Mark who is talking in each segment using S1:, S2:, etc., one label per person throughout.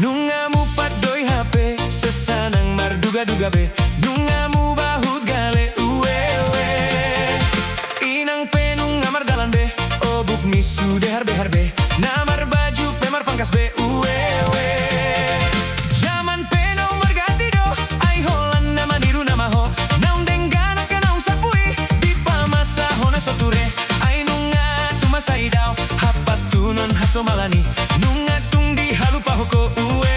S1: Nungamu padoi HP sesanang marduga-duga be. Nungamu bahut gale uwe. Inang penung ngamar dalan be. Obuk misu dehar behar be. Namar baju pemar pangkas be uwe. Zaman penung berganti do. Ai holan nama niru nama ho. Naung denggana ka naung sapui. Di pamasa hona soture. Ai nunga tu masai dao. Hapat tunon haso malani. Nunga tung di halupa hoko uwe.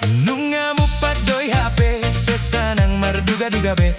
S1: Nungamu padoi HP sesanang marduga-duga be.